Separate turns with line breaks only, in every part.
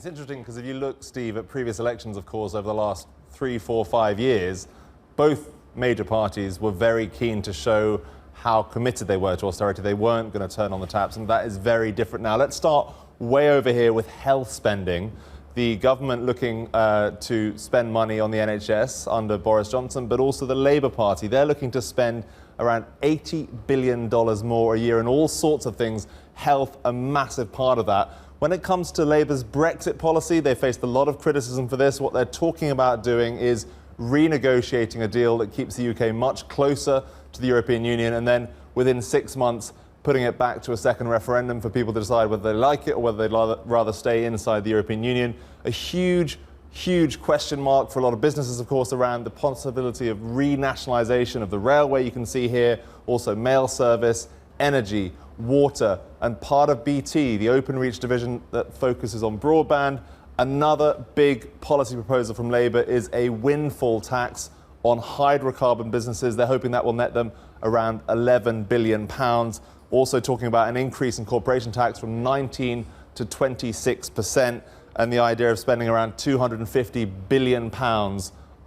It's interesting because if you look, Steve, at previous elections, of course, over the last 3, 4, 5 years, both major parties were very keen to show how committed they were to austerity. They weren't going to turn on the taps, and that is very different now. Let's start way over here with health spending. The government looking to spend money on the NHS under Boris Johnson, but also the Labour Party. They're looking to spend around $80 billion more a year in all sorts of things. Health, a massive part of that. When it comes to Labour's Brexit policy, they faced a lot of criticism for this. What they're talking about doing is renegotiating a deal that keeps the UK much closer to the European Union, and then within 6 months putting it back to a second referendum for people to decide whether they like it or whether they'd rather stay inside the European Union. A huge question mark for a lot of businesses, of course, around the possibility of renationalisation of the railway. You can see here also mail service, energy, water, and part of BT, the Openreach division that focuses on broadband. Another big policy proposal from Labour is a windfall tax on hydrocarbon businesses. They're hoping that will net them around £11 billion. Also talking about an increase in corporation tax from 19 to 26%, and the idea of spending around £250 billion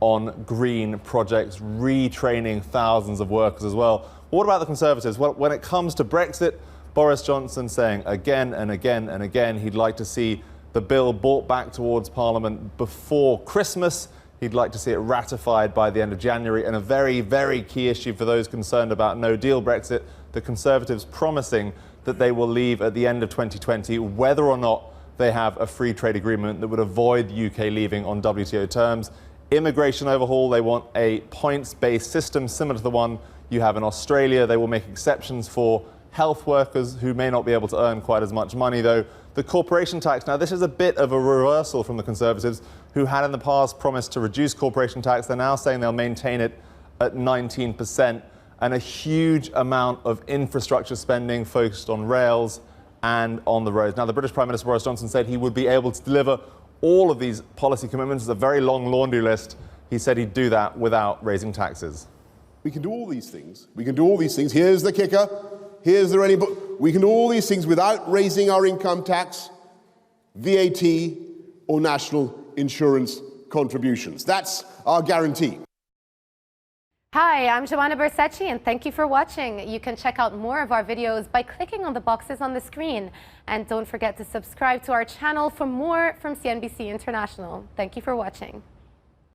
on green projects, retraining thousands of workers as well. What about the Conservatives? Well, when it comes to Brexit, Boris Johnson saying again and again and again he'd like to see the bill brought back towards Parliament before Christmas. He'd like to see it ratified by the end of January, and a very, very key issue for those concerned about no-deal Brexit, the Conservatives promising that they will leave at the end of 2020, whether or not they have a free trade agreement that would avoid the UK leaving on WTO terms. Immigration overhaul, they want a points-based system similar to the one you have in Australia. They will make exceptions for health workers who may not be able to earn quite as much money, though. The corporation tax, now this is a bit of a reversal from the Conservatives, who had in the past promised to reduce corporation tax. They're now saying they'll maintain it at 19%, and a huge amount of infrastructure spending focused on rails and on the roads. Now, the British Prime Minister Boris Johnson said he would be able to deliver all of these policy commitments. It's a very long laundry list. He said he'd do that without raising taxes.
We can do all these things. We can do all these things. Here's the kicker. Here's the ready book. We can do all these things without raising our income tax, VAT, or national insurance contributions. That's our guarantee.
Hi, I'm Joanna Bersecci, and thank you for watching. You can check out more of our videos by clicking on the boxes on the screen. And don't forget to subscribe to our channel for more from CNBC International. Thank you for watching.